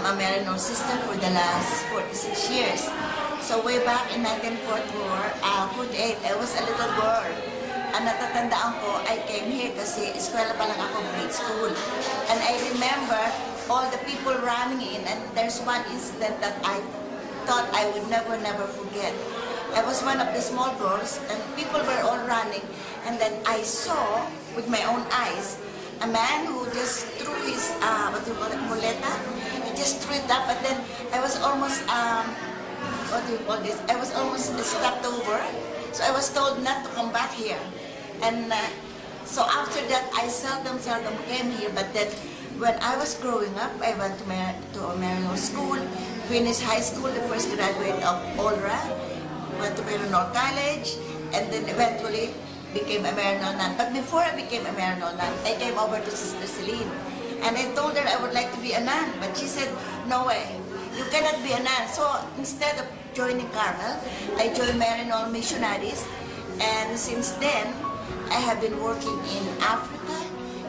a married sister for the last 46 years. So way back in 1948, I was a little girl. Ang natatandaan ko, I came here kasi eskwela pa lang ako, grade school. And I remember all the people running in, and there's one incident that I thought I would never forget. I was one of the small girls, and people were all running, and then I saw, with my own eyes, a man who just threw his, what do you call it, muleta? He just threw it up, and then I was almost, what do you call this? I was almost stepped over, so I was told not to come back here. And so after that, I seldom came here, but then when I was growing up, I went to Marino School, finished high school, the first graduate of OLRA, went to Marino College, and then eventually became a Marino nun. But before I became a Marino nun, I came over to Sister Celine. And I told her I would like to be a nun, but she said, no way, you cannot be a nun. So instead of joining Carmel, I joined Marino Missionaries, and since then, I have been working in Africa,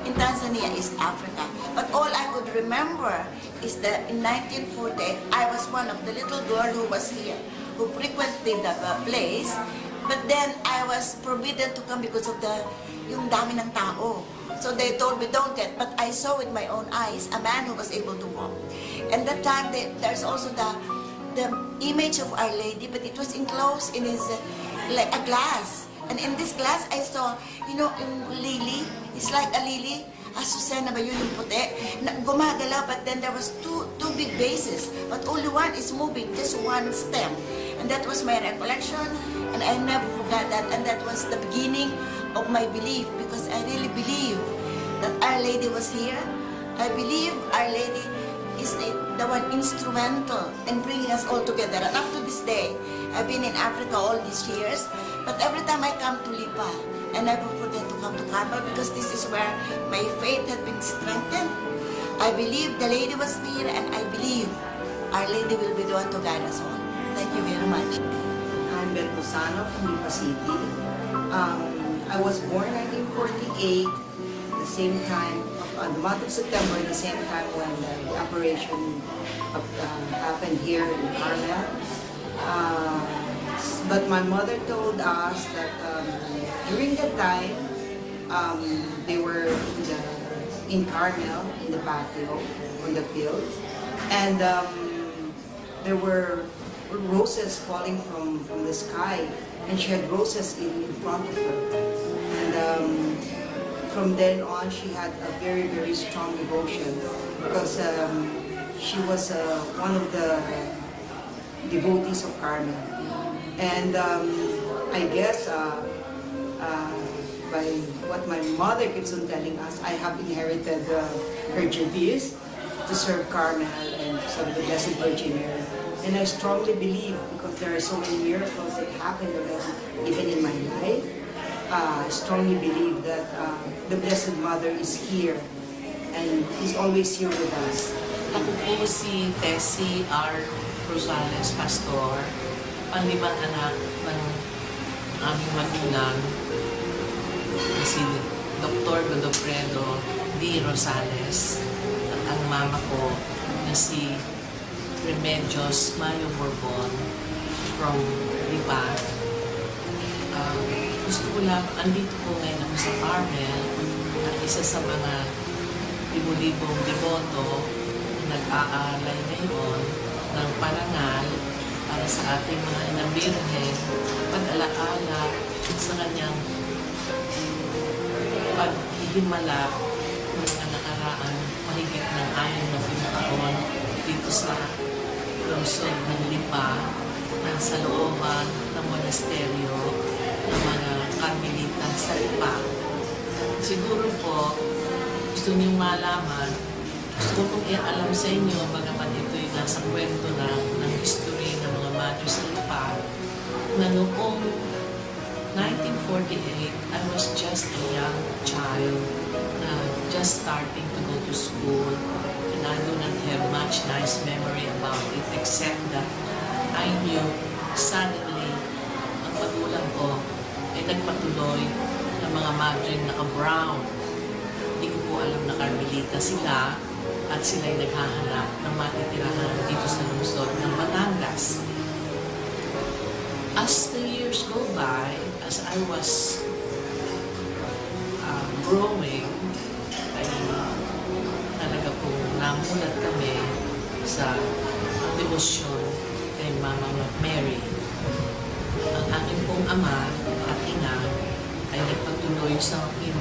in Tanzania, East Africa. But all I could remember is that in 1948, I was one of the little girl who was here, who frequented the place. But then I was forbidden to come because of yung dami ng tao. So they told me, don't get. But I saw with my own eyes a man who was able to walk. And that time, there's also the image of Our Lady, but it was enclosed in his, like a glass. And in this glass, I saw, you know, yung lily. It's like a lily. Azucena ba yun yung puti? Gumagalaw, but then there was two big bases. But only one is moving, just one stem. And that was my recollection. And I never forgot that. And that was the beginning of my belief. Because I really believe that Our Lady was here. I believe Our Lady is the one instrumental in bringing us all together. And up to this day, I've been in Africa all these years, but every time I come to Lipa, I never forget to come to Carmel because this is where my faith had been strengthened. I believe the Lady was here, and I believe Our Lady will be the one to guide us all. Thank you very much. I'm Belcosano from Lipa City. I was born in 1948, the same time, the month of September, the same time when the Apparition happened here in Carmel. But my mother told us that during that time, they were in Carmel, in the patio, on the field, and there were roses falling from the sky, and she had roses in front of her. And from then on, she had a very strong devotion because she was one of the devotees of Carmel. And I guess by what my mother keeps on telling us, I have inherited her duties to serve Carmel and to serve the Blessed Virgin Mary. And I strongly believe, because there are so many miracles that happened already, even in my life, I strongly believe that the Blessed Mother is here and is always here with us. Ako po si Tessie R. Rosales Pastor, panlimang anak ng aming magulang, si Dr. Godofredo D. Rosales, at ang mama ko na si Remedios Mayo Borbon from Lipa. Gusto ko lang, andito po ngayon ako sa Carmel at isa sa mga libo-libong deboto na nag-aalay ngayon ng parangal para sa ating mga inang birhen, pag-alaala sa kanyang paghihimala ng mga nakaraan mahigit ng 6 na taon dito sa lungsod ng Lipa, sa looban ng monasteryo ng mga Carmelita sa Lipa. Siguro po, gusto niyong malaman, gusto ko pong i-alam sa inyo, bagaman ito'y nasa kwento ng history ng mga Madre sa Lipa, na noong 1948, I was just a young child, just starting to go to school, and I do not have much nice memory about it, except that I knew suddenly ang magulang ko ay nagpatuloy ng mga madre naka-brown. Hindi ko po alam na Carmelita sila, at sila'y naghahanap ng matitirahan dito sa lungsod ng Batangas. As the years go by, as I was growing, ay talaga po namulat kami sa devotion kay Mama Mary. Ang aking pong ama at ina ay nagpatuloy sa aking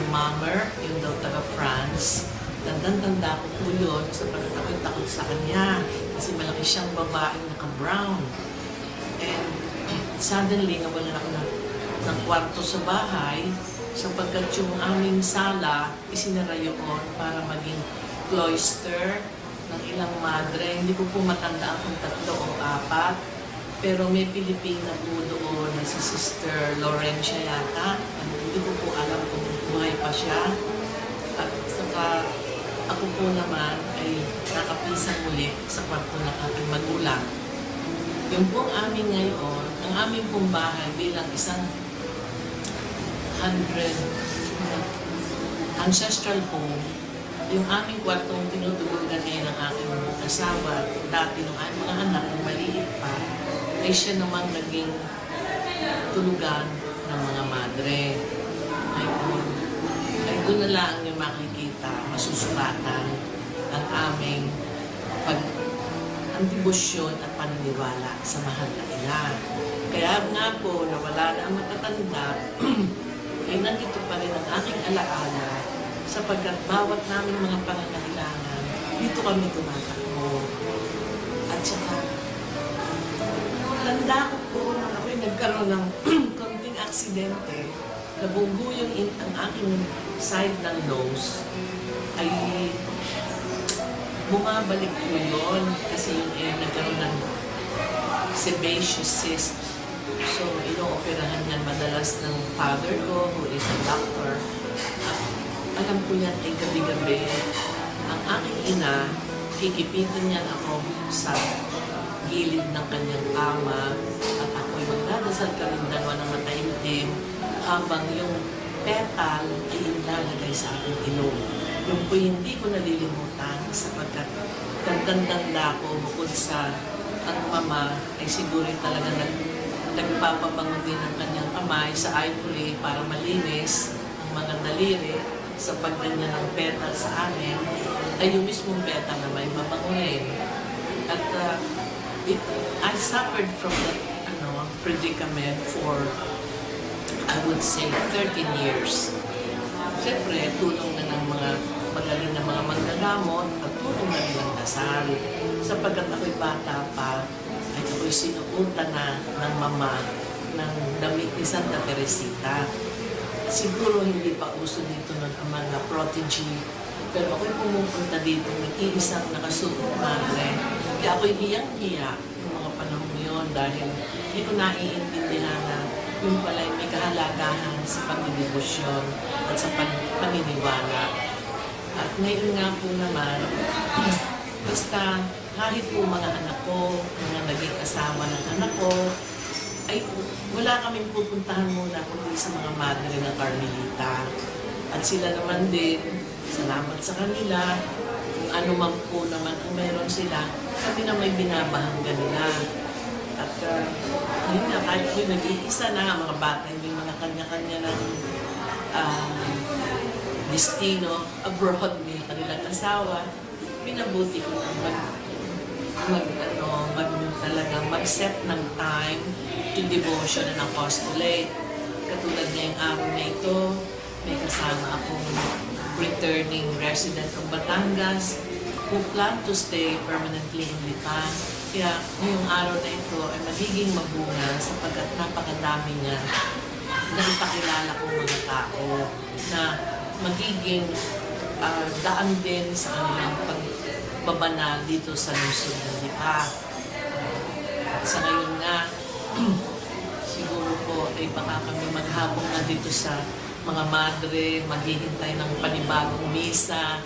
mother, yung daw taga France. Tandang-tanda ko po yun sapagkat ako'y takot sa kanya kasi malaki siyang babaeng naka-brown. And suddenly, nawalan ako ng kwarto sa bahay sapagkat yung aming sala, isinara yun para maging cloister ng ilang madre. Hindi ko po matandaan kung 3 o 4. Pero may Pilipina po doon na si Sister Laurentia yata. Hindi ko po alam kung buhay pa siya. At saka ako po naman ay nakapisang muli sa kwarto ng aking magulang. Yung pong amin ngayon, ang aming pong bahay bilang isang 100 ancestral home, yung aming kwartong tinutulugan ngayon ng aking asawa, dati nung aming mga anak, nung maliit pa, ay siya naman naging tulugan ng mga madre. Ay doon na lang yung makikita, masusukatan ang aming ang debosyon at paniniwala sa mahal na ina. Kaya nga po, nawala na ang matatanda, ay nandito pa rin ang aking alaala sapagkat bawat namin mga pangangailangan, dito kami tumatakbo. At saka, tanda ko po nang ako'y nagkaroon ng konting aksidente, nabugo yung ang aking side ng nose, ay bumabalik po yun kasi yung nagkaroon ng sebaceous cyst. So, ino-operahan yan madalas ng father ko, who is a doctor. Alam ko yan ay gabi-gabi. Ang aking ina, kikipitin niyan ako sa gilid ng kanyang kama at ako'y magdadasal kaming dalawa ng mataimtim habang yung petal ay ilalagay sa aking ilong. Yung po hindi ko nalilimutan sapagkat tandang-tanda ko bukod sa ang mama ay siguro talaga nagpapabango din ang kanyang kamay sa ivory para malinis ang mga daliri sa pagganyan ng petal sa amin ay yung mismong petal na may mabango rin. At I suffered from that predicament for I would say 13 years. Siyempre, tulong na ng mga magaling na mga manggagamot at tulong na rin ng dasal. Sapagkat ako'y bata pa, ay ako'y sinuunta na ng mama ng damit ni Santa Teresita. Siguro hindi pa uso dito nun ang mga prodigy, pero ako'y pumupunta dito nag-iisang nakasuot madre. Kaya ako'y hiyang-hiya ng mga panahon yun dahil hindi ko naiintindihan na yung pala may kahalagahan sa pagdidebosyon at sa paniniwala. At ngayon nga po naman, basta kahit po mga anak ko, mga naging asawa ng anak ko, ay wala kaming pupuntahan muna kundi sa mga madre ng Carmel Lipa. At sila naman din, salamat sa kanila, kung ano man po naman kung meron sila, kami na may binabahanggan nila. At yun nga, kahit yung nag-iisa na, mga bata, yung mga kanya-kanya ng destino abroad, may kanilang asawa, pinabuti ko na mag-set ng time to devotion and apostolate. Katulad ngayong araw na ito, may kasama akong returning resident of Batangas who plan to stay permanently in Lipa. Kaya ngayong araw na ito ay magiging magbunga sapagkat napakadami niya na ipakilala kong mga tao na magiging daan din sa kanilang pagbabanal dito sa lungsod ng Lipa. Sa ngayon nga, siguro po ay baka kami maghabong na dito sa mga madre, maghihintay ng panibagong misa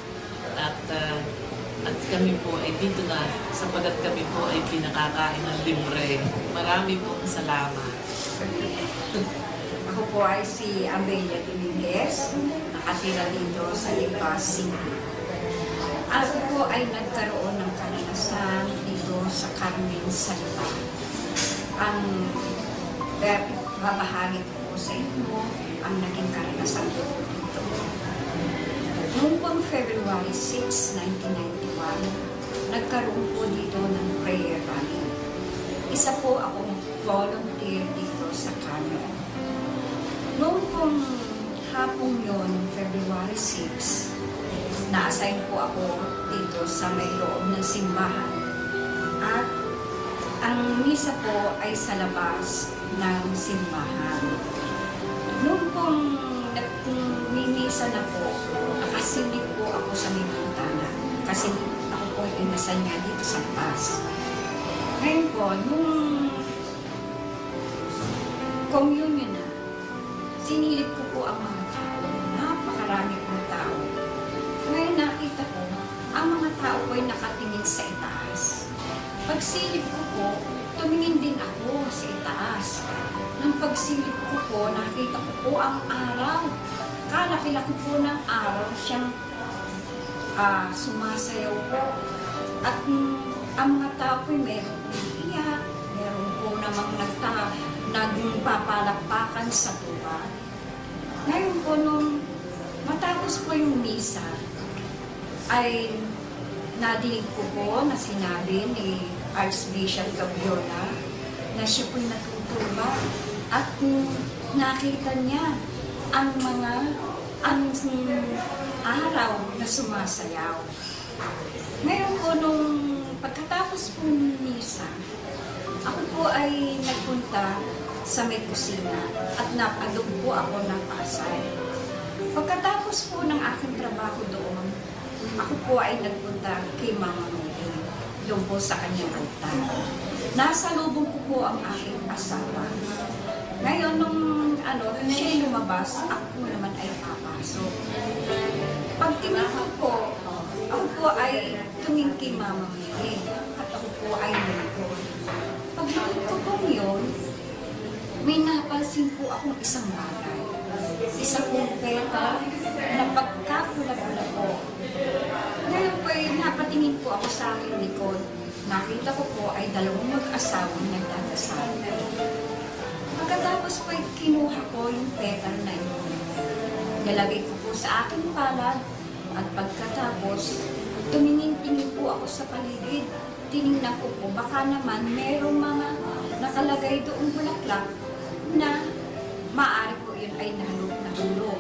at kami po ay dito na sapagat kami po ay pinakakain ng libre. Marami pong salamat. Ako po ay si Amelia Dominguez, nakatira dito sa Lipa City. Ako po ay nagkaroon ng karanasan dito sa Carmel Lipa. Ang babahagi ko po sa inyo ang naging karanasan ko dito. Noong pang February 6, 1991, nagkaroon po dito ng prayer rally. Isa po akong volunteer dito sa Carmel. Noong pong hapong yon, February 6, na-assign po ako dito sa may loob ng simbahan. At ang misa po ay sa labas ng simbahan. Noong pong nagmimisa na po, nakasilip po ako sa may bintana. Kasi ako po ay inasan niya dito sa labas. Ngayon po, nung communion na, sinilip ko po ang mga tao. Napakarami pong tao. Ngayon nakita ko, ang mga tao po ay nakatingin sa itaas. Pagsilip ko po, tumingin din ako sa itaas. Nang pagsilip ko po, nakita ko po ang araw. Kalaki-laki po ng araw siyang sumasayaw po. At ang mga tao po ay meron iiyak, meron po namang nagpapalakpakan sa tuwa. Ngayon po, nung matapos po yung misa, ay nadinig ko po na sinabi ni Archbishop Gabiola na siya po'y natutuwa at nakita niya ang araw na sumasayaw. Ngayon po, nung pagkatapos po ng misa, ako po ay nagpunta sa may kusina at napalog po ako ng pasay. Pagkatapos po ng aking trabaho doon, ako po ay nagpunta kay Mama Mary, doon po sa kanyang altar. Nasa lubong ko po ang aking asawa. Ngayon, nung siya lumabas, ako po naman ay papasok. Pagtingin ko po, ako po ay tumingin kay Mama Mary at ako po ay nalipon. Pagluhod ko po yun, may napansin po akong isang bagay. Isang pong peta na pagkapula-pula po. Ngayon po ay napatingin po ako sa aking likod. Nakita ko po ay dalawang mag-asawang nagdadasal. Pagkatapos po ay kinuha ko yung petal na yun. Nilagay ko po sa aking palad at pagkatapos tumingin-tingin po ako sa paligid. Tinignan ko po baka naman merong mga nakalagay doong bulaklak na maaari po yun ay nahulog.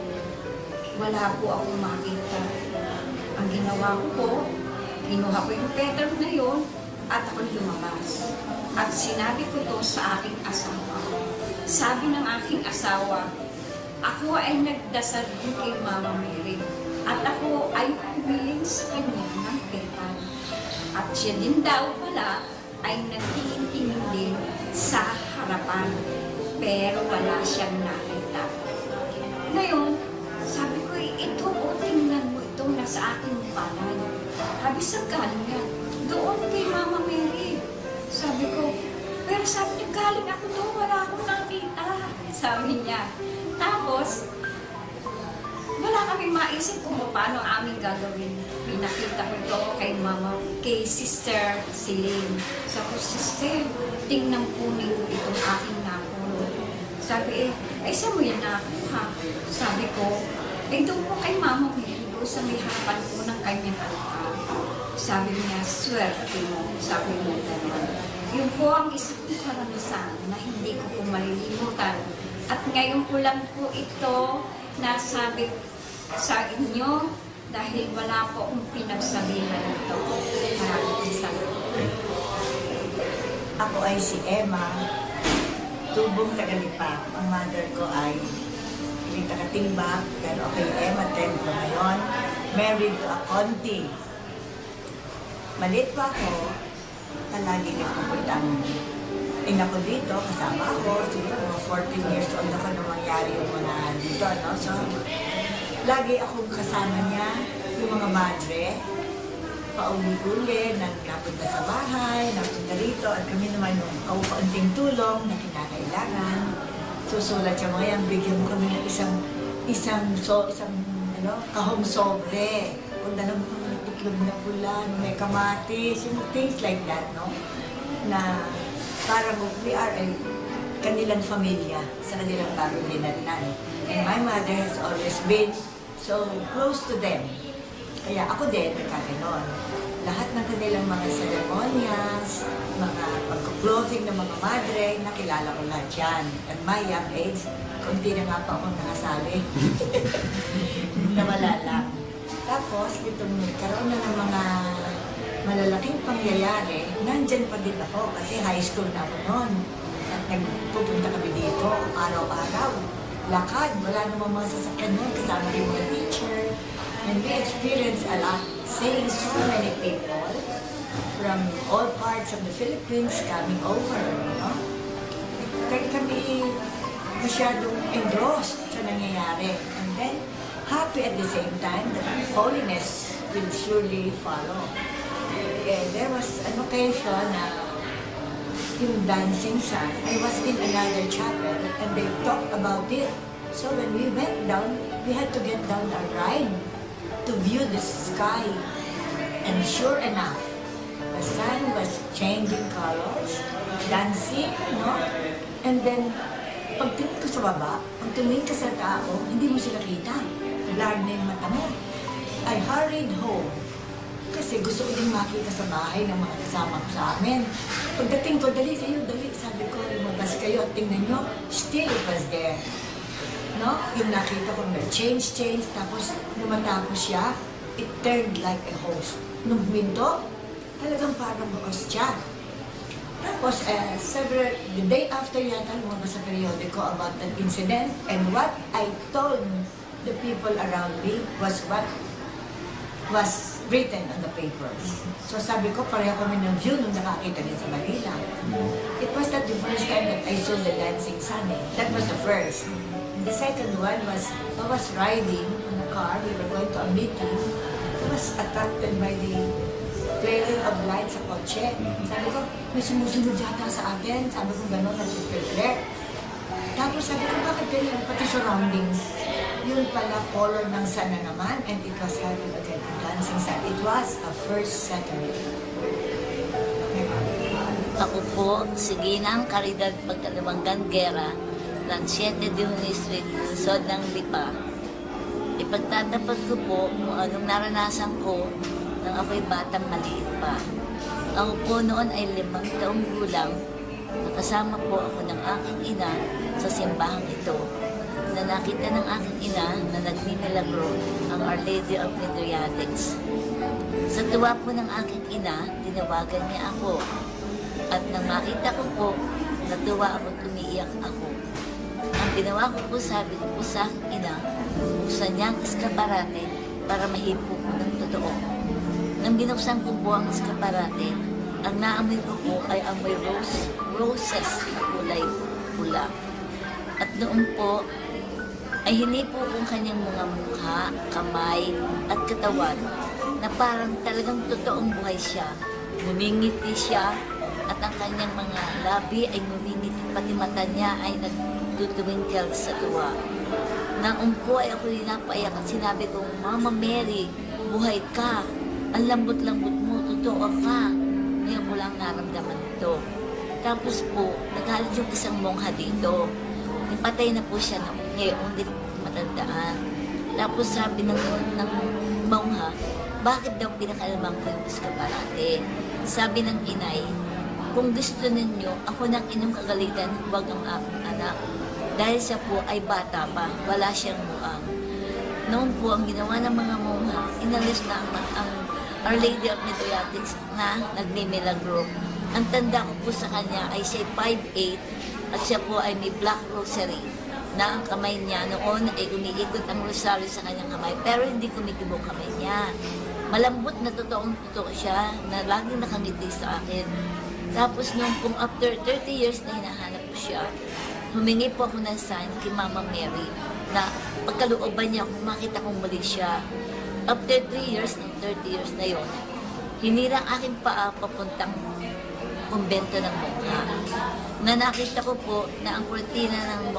Wala po akong makita. Ang ginawa ko po, kinuha ko yung petal na yun at ako lumabas. At sinabi ko to sa aking asawa. Sabi ng aking asawa, ako ay nagdasal din kay Mama Mary at ako ay humiling sa kanya ng petal. At siya din daw pala ay nagtingin-tingin din sa harapan pero wala siyang nakita. Ngayon, sabi ko, ito o tingnan mo ito nasa aking palad. Sabi sa galing yan, doon kay Mama Mary. Sabi ko, pero sabi niya, galing ako doon, wala akong nakita. Sabi niya. Tapos, wala kami maisip kung paano aming gagawin. Pinakita ko ito kay Sister Celine. Sabi ko, Sister, tingnan po ninyo itong aking napulot. Sabi saan mo yan nakuha? Sabi ko, doon po kay Mama Mary, doon sa may harapan po ng kanyang altar. Sabi niya, swerte mo. Sabi mo gano'n. Yun po ang isang karanasan na hindi ko po malilimutan. At ngayon po lang po ito nasabi sa inyo dahil wala po akong pinagsabihan ito. Maraming salamat. Ako ay si Emma, tubong taga-Lipa. Ang mother ko ay hindi taga-Timbak, pero ako yung Emma Templo ngayon. Married to a Conti. Maliit pa ako, palagi nagpupuntang ina ko dito, kasama ako. Siguro mga 14 years old ako nung mangyari yung mga dito, no? So, lagi akong kasama niya, yung mga madre, pauli-uli, napunta sa bahay, napunta rito, at kami naman yung kaunting tulong na kinakailangan. Susulat siya mga yan, bigyan mo kami ng isang kahong sobre. Kung dalang itlog na pula, may kamatis, yung things like that, no? Na parang we are a kanilang familia sa kanilang bagong dinatnan. And my mother has always been so close to them. Kaya ako din, nagkaganon. Lahat ng kanilang mga ceremonias, mga pagka-clothing ng mga madre, nakilala ko lahat yan. At my young age, kunti na nga pa akong nakasali. Nawala lang. Tapos, itong nagkaroon na ng mga malalaking pangyayari, nandyan pa din ako kasi high school na ako noon. At nagpupunta kami dito, araw-araw. Lakad, wala namang mga sasakyan noon, kasama rin mga teacher. And we experienced a lot, seeing so many people from all parts of the Philippines coming over, you know. Kaya kami masyadong engrossed sa nangyayari. And then, happy at the same time that holiness will surely follow. And there was an occasion na yung dancing sun, I was in another chapel and they talked about it. So when we went down, we had to get down our ride to view the sky. And sure enough, the sun was changing colors, dancing, no? And then, pagtingin ko sa baba, pag tumingin ka sa tao, hindi mo sila kita. Blurred na yung mata mo. I hurried home kasi gusto ko din makita sa bahay ng mga kasama ko sa amin. Pagdating ko, dali kayo, dali. Sabi ko, lumabas kayo at tingnan nyo, still it was there. No? Yung nakita ko na change, tapos lumatapos siya, it turned like a host. Nung huminto, talagang parang host siya. Tapos, the day after yata, lumabas sa periodiko about that incident, and what I told the people around me was what was written on the papers. So sabi ko, pareho kami ng view nung nakakita niya sa Manila. It was not the first time that I saw the dancing sun. That was the first. And the second one was, I was riding on a car, we were going to a meeting. I was attracted by the flaring of light sa kotse. Sabi ko, may sumusunod yata sa atin. Sabi ko gano'n, nag-flare. Tapos sabi ko, bakit ganyan? Pati surroundings. Yun pala, color ng sun na naman. And it was having again a dancing sun. It was a first Saturday. Ako po, si Ginang Caridad Pagkalawanggan Guerra ng 7 de Junio Street, Lungsod ng Lipa. Ipagtatapat ko po kung anong naranasan ko nang ako'y batang maliit pa. Ako po noon ay 5 taong gulang. Nakasama po ako ng aking ina sa simbahang ito na nakita ng aking ina na nagmimilagro ang Our Lady of Adriatics. Sa tuwa po ng aking ina, tinawagan niya ako. At nang makita ko po, natuwa ako, tumiiyak ako. Ang ginawa ko po, sabi ko po sa aking ina, buksan niya ang eskaparate para mahipo ko ng totoo. Nang binuksan ko po ang eskaparate, ang naamoy ko po ay amoy roses na kulay pula. At noon po, ay hinipo kong kanyang mga mukha, kamay, at katawan na parang talagang totoong buhay siya. Ngumingiti siya at ang kanyang mga labi ay ngumingiti, pati mata niya ay nagtutuwingkel sa tuwa. Noon po ay ako napaiyak at sinabi ko, Mama Mary, buhay ka. Ang lambot-lambot mo, totoo ka. Ngayon ko lang naramdaman ito. Tapos po, nagalit yung isang mongha dito. Patay na po siya ngayon, hindi ko matandaan. Tapos sabi ng mongha, bakit daw pinakalamang ko yung eskaparate? Sabi ng inay, kung gusto ninyo, ako nang inyong kagalitan, huwag ang aking anak. Dahil siya po ay bata pa, wala siyang muang. Noon po, ang ginawa ng mga mongha, inalis na ang Our Lady of Adriatics na nagmimilagro. Ang tanda ko po sa kanya ay siya 5'8", at siya po ay may black rosary na ang kamay niya noon ay umiikot ang rosary sa kanyang kamay pero hindi kumikibo kamay niya. Malambot na totoong-totoo siya na laging nakangiti sa akin. Tapos nung kung after 30 years na hinahanap ko siya, humingi po ako ng sign kay Mama Mary na pagkalooban niya kung makita kong muli siya. After 3 years, ng 30 years na yon, hinirang aking paa papuntang kumbento ng mongha. Na nakita ko po na ang kurtina ng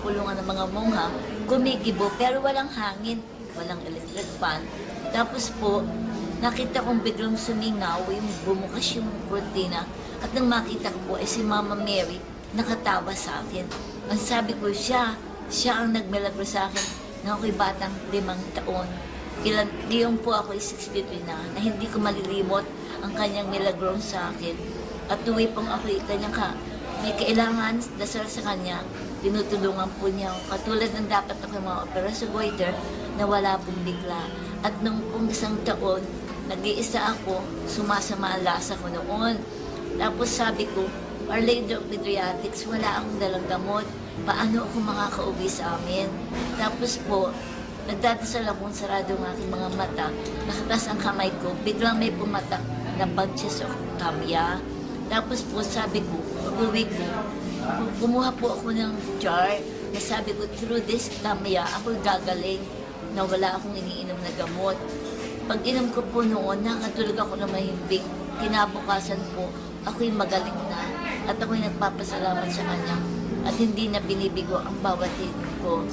pulungan ng mga mongha kumikibo pero walang hangin, walang electric fan. Tapos po, nakita kong biglang sumingaw, yung bumukas yung kurtina. At nang makita ko po ay si Mama Mary nakatawa sa akin. Ang sabi ko, siya ang nagmilagro sa akin na ako'y batang 5 taon. Diyon po ako 63 na hindi ko malilimot ang kanyang milagro sa akin. At tuwi pong ako'y kanyang may kailangan dasal sa kanya, tinutulungan po niya ako. Katulad ng dapat ako mga operasyon goiter na wala pong bigla. At nung pong 1 taon, nag-iisa ako, sumasama ang lasa ko noon. Tapos sabi ko, Our Lady of Pediatrics, wala akong dalang gamot. Paano ako makakauwi sa amin? Tapos po, nagdadasal akong sarado ng aking mga mata. Nakatas ang kamay ko, biglang may pumatak na bunches of kamya. Tapos po sabi ko, pag-uwi ko, kumuha po ako ng jar na sabi ko, through this kamya, ako gagaling na wala akong iniinom na gamot. Pag inom ko po noon, nakatulog ako na mahimbing. Kinabukasan po, ako'y magaling na at ako'y nagpapasalamat sa kanya at hindi na binibigo ang bawat inom ko.